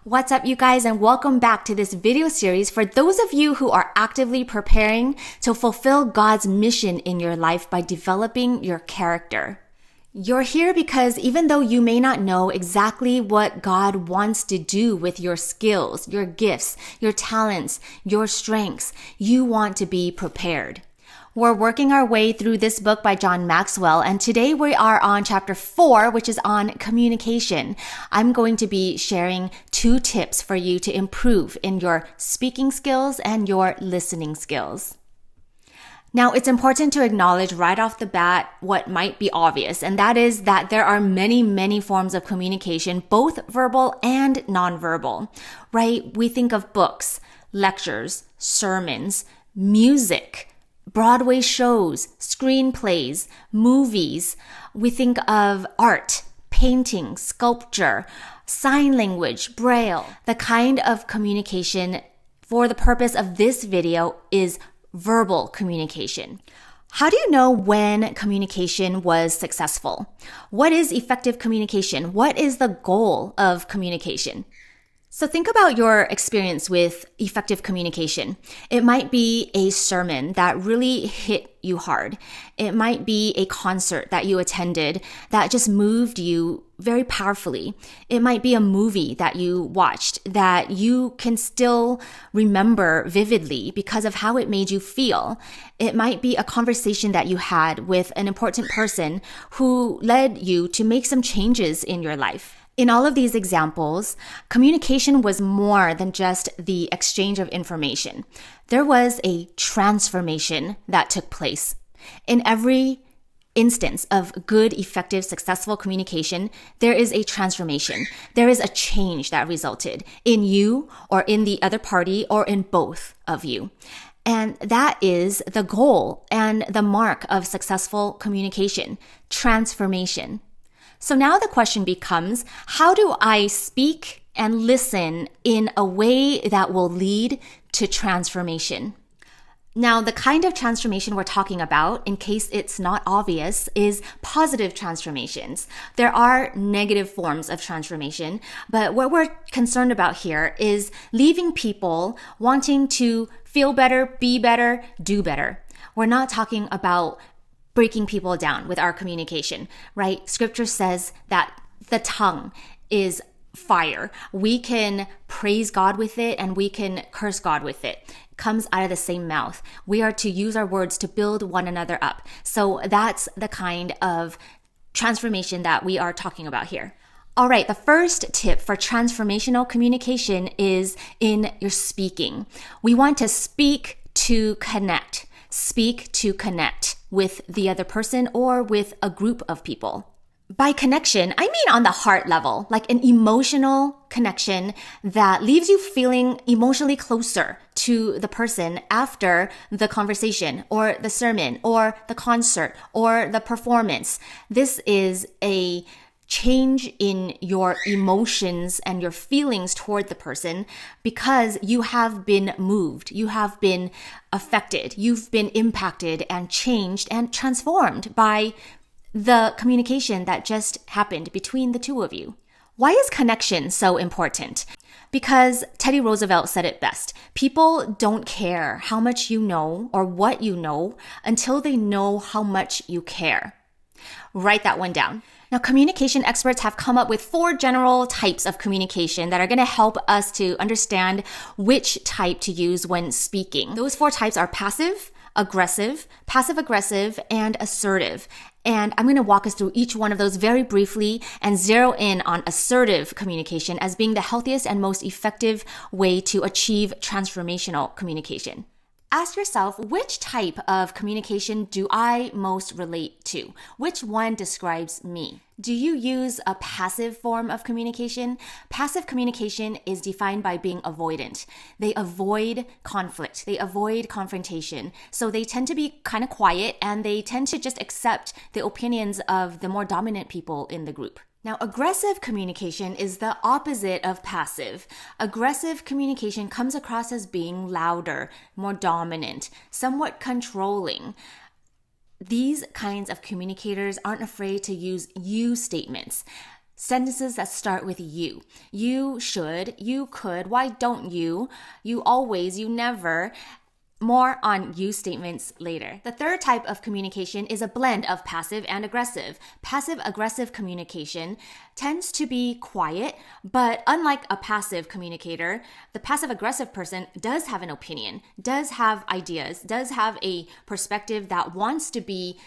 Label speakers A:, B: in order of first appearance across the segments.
A: What's up, you guys, and welcome back to this video series for those of you who are actively preparing to fulfill God's mission in your life by developing your character. You're here because even though you may not know exactly what God wants to do with your skills, your gifts, your talents, your strengths, you want to be prepared. We're working our way through this book by John Maxwell, and today we are on chapter 4, which is on communication. I'm going to be sharing 2 tips for you to improve in your speaking skills and your listening skills. Now, it's important to acknowledge right off the bat what might be obvious, and that is that there are many forms of communication, both verbal and nonverbal, right? We think of books, lectures, sermons, music, Broadway shows, screenplays, movies. We think of art, painting, sculpture, sign language, braille. The kind of communication for the purpose of this video is verbal communication. How do you know when communication was successful? What is effective communication? What is the goal of communication? So think about your experience with effective communication. It might be a sermon that really hit you hard. It might be a concert that you attended that just moved you very powerfully. It might be a movie that you watched that you can still remember vividly because of how it made you feel. It might be a conversation that you had with an important person who led you to make some changes in your life. In all of these examples, communication was more than just the exchange of information. There was a transformation that took place. In every instance of good, effective, successful communication, there is a transformation. There is a change that resulted in you or in the other party or in both of you. And that is the goal and the mark of successful communication, transformation. So now the question becomes, how do I speak and listen in a way that will lead to transformation? Now, the kind of transformation we're talking about, in case it's not obvious, is positive transformations. There are negative forms of transformation, but what we're concerned about here is leaving people wanting to feel better, be better, do better. We're not talking about breaking people down with our communication, right? Scripture says that the tongue is fire. We can praise God with it and we can curse God with it. It comes out of the same mouth. We are to use our words to build one another up. So that's the kind of transformation that we are talking about here. All right, the first tip for transformational communication is in your speaking. We want to speak to connect. Speak to connect with the other person or with a group of people. By connection, I mean on the heart level, like an emotional connection that leaves you feeling emotionally closer to the person after the conversation or the sermon or the concert or the performance. This is a change in your emotions and your feelings toward the person because you have been moved, you have been affected, you've been impacted and changed and transformed by the communication that just happened between the two of you. Why is connection so important? Because Teddy Roosevelt said it best. People don't care how much you know or what you know until they know how much you care. Write that one down. Now, communication experts have come up with 4 general types of communication that are going to help us to understand which type to use when speaking. Those 4 types are passive aggressive, and assertive. And I'm going to walk us through each one of those very briefly and zero in on assertive communication as being the healthiest and most effective way to achieve transformational communication. Ask yourself, which type of communication do I most relate to? Which one describes me? Do you use a passive form of communication? Passive communication is defined by being avoidant. They avoid conflict. They avoid confrontation. So they tend to be kind of quiet and they tend to just accept the opinions of the more dominant people in the group. Now, aggressive communication is the opposite of passive. Aggressive communication comes across as being louder, more dominant, somewhat controlling. These kinds of communicators aren't afraid to use you statements. Sentences that start with you. You should, you could, why don't you always, you never. More on you statements later. The third type of communication is a blend of passive and aggressive. Passive-aggressive communication tends to be quiet, but unlike a passive communicator, the passive-aggressive person does have an opinion, does have ideas, does have a perspective that wants to be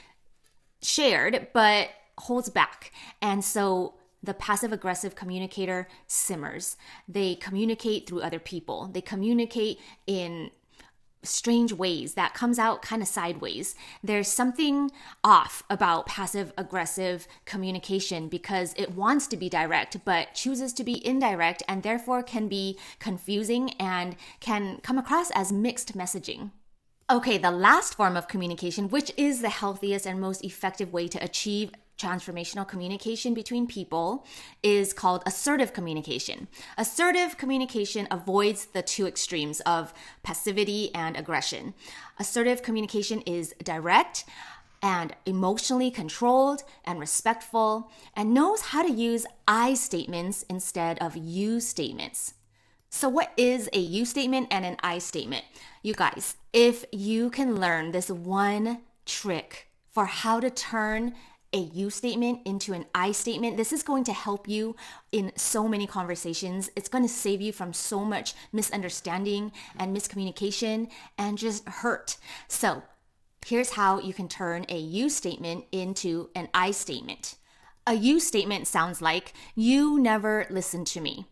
A: shared, but holds back. And so the passive-aggressive communicator simmers. They communicate through other people. They communicate in strange ways that comes out kind of sideways. There's something off about passive-aggressive communication because it wants to be direct but chooses to be indirect and therefore can be confusing and can come across as mixed messaging. Okay, the last form of communication, which is the healthiest and most effective way to achieve transformational communication between people, is called assertive communication. Assertive communication avoids the two extremes of passivity and aggression. Assertive communication is direct and emotionally controlled and respectful and knows how to use I statements instead of you statements. So what is a you statement and an I statement? You guys, if you can learn this one trick for how to turn a you statement into an I statement, this is going to help you in so many conversations. It's going to save you from so much misunderstanding and miscommunication and just hurt. So here's how you can turn a you statement into an I statement. A you statement sounds like, you never listened to me.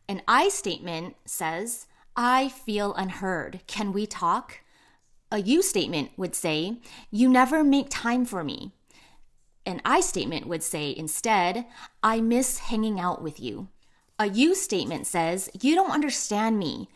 A: An I statement says, I feel unheard. Can we talk? A you statement would say, you never make time for me. An I statement would say instead, I miss hanging out with you. A you statement says, you don't understand me.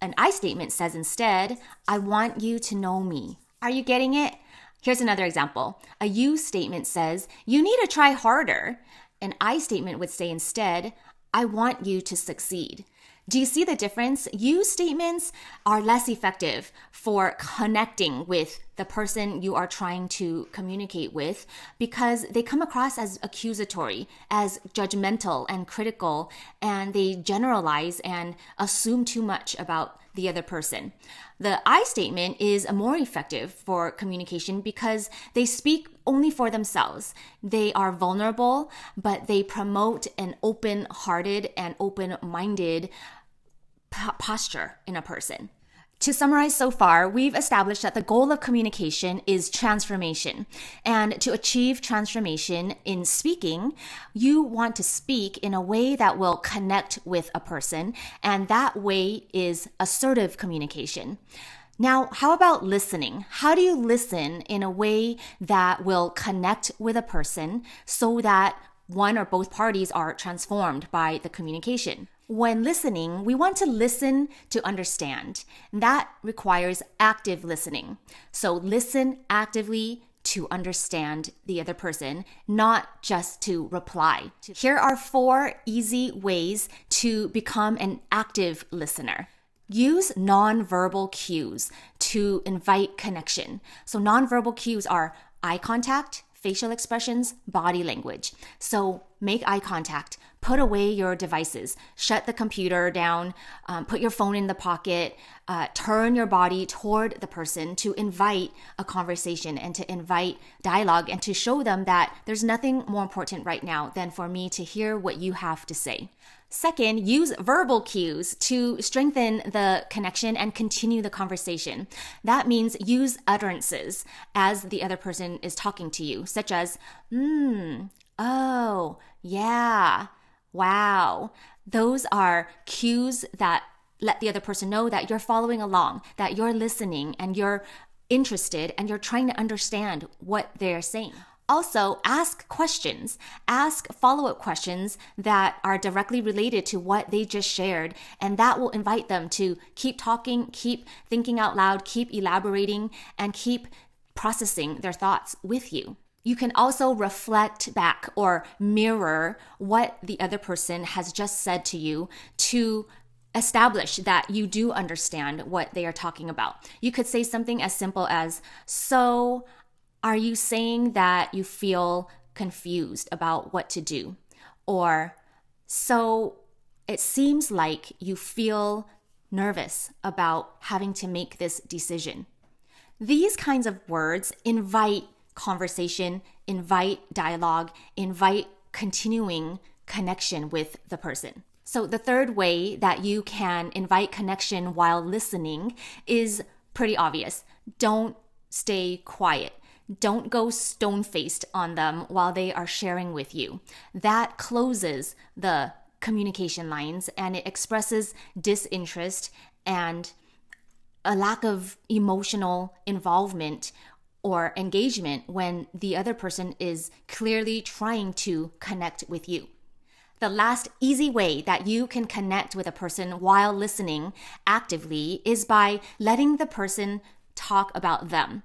A: An I statement says instead, I want you to know me. Are you getting it? Here's another example. A you statement says, you need to try harder. An I statement would say instead, I want you to succeed. Do you see the difference? You statements are less effective for connecting with the person you are trying to communicate with because they come across as accusatory, as judgmental and critical, and they generalize and assume too much about the other person. The I statement is more effective for communication because they speak only for themselves. They are vulnerable, but they promote an open-hearted and open-minded posture in a person. To summarize so far, we've established that the goal of communication is transformation. And to achieve transformation in speaking, you want to speak in a way that will connect with a person, and that way is assertive communication. Now, how about listening? How do you listen in a way that will connect with a person so that one or both parties are transformed by the communication? When listening, we want to listen to understand. That requires active listening. So listen actively to understand the other person, not just to reply. Here are 4 easy ways to become an active listener. Use nonverbal cues to invite connection. So nonverbal cues are eye contact, facial expressions, body language. So make eye contact, put away your devices, shut the computer down, put your phone in the pocket, turn your body toward the person to invite a conversation and to invite dialogue and to show them that there's nothing more important right now than for me to hear what you have to say. Second, use verbal cues to strengthen the connection and continue the conversation. That means use utterances as the other person is talking to you, such as, oh, yeah, wow. Those are cues that let the other person know that you're following along, that you're listening and you're interested and you're trying to understand what they're saying. Also, ask questions. Ask follow-up questions that are directly related to what they just shared, and that will invite them to keep talking, keep thinking out loud, keep elaborating, and keep processing their thoughts with you. You can also reflect back or mirror what the other person has just said to you to establish that you do understand what they are talking about. You could say something as simple as, so are you saying that you feel confused about what to do? or so it seems like you feel nervous about having to make this decision. These kinds of words invite conversation, invite dialogue, invite continuing connection with the person. So the third way that you can invite connection while listening is pretty obvious. Don't stay quiet. Don't go stone-faced on them while they are sharing with you. That closes the communication lines and it expresses disinterest and a lack of emotional involvement or engagement when the other person is clearly trying to connect with you. The last easy way that you can connect with a person while listening actively is by letting the person talk about them.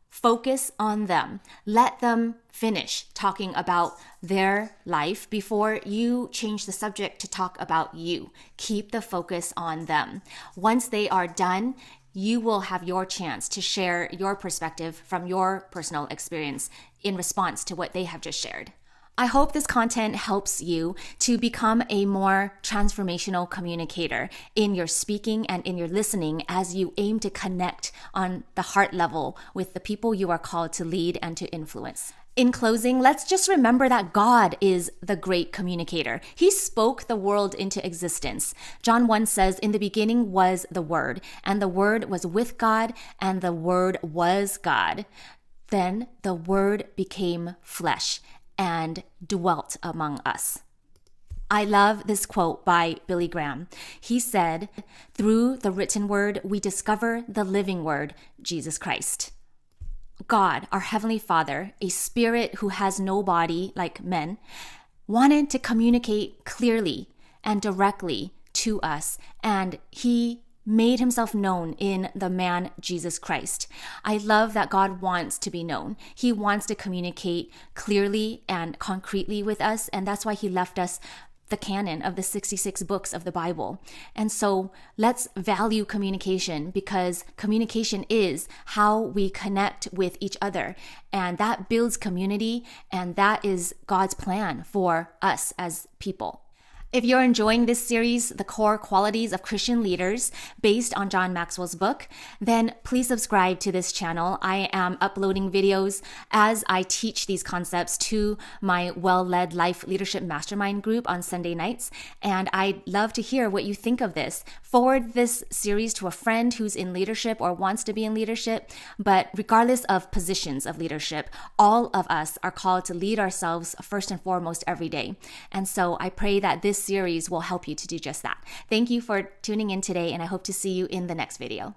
A: Focus on them. Let them finish talking about their life before you change the subject to talk about you. Keep the focus on them. Once they are done, you will have your chance to share your perspective from your personal experience in response to what they have just shared. I hope this content helps you to become a more transformational communicator in your speaking and in your listening as you aim to connect on the heart level with the people you are called to lead and to influence. In closing, let's just remember that God is the great communicator. He spoke the world into existence. John 1 says, "In the beginning was the Word, and the Word was with God, and the Word was God. Then the Word became flesh and dwelt among us." I love this quote by Billy Graham. He said, "Through the written word, we discover the living word, Jesus Christ." God, our Heavenly Father, a spirit who has no body like men, wanted to communicate clearly and directly to us, and He made himself known in the man Jesus Christ. I love that God wants to be known. He wants to communicate clearly and concretely with us, and that's why He left us the canon of the 66 books of the Bible. And so let's value communication, because communication is how we connect with each other, and that builds community, and that is God's plan for us as people. If you're enjoying this series, The Core Qualities of Christian Leaders, based on John Maxwell's book, then please subscribe to this channel. I am uploading videos as I teach these concepts to my Well-Led Life Leadership Mastermind group on Sunday nights, and I'd love to hear what you think of this. Forward this series to a friend who's in leadership or wants to be in leadership, but regardless of positions of leadership, all of us are called to lead ourselves first and foremost every day. And so I pray that this series will help you to do just that. Thank you for tuning in today, and I hope to see you in the next video.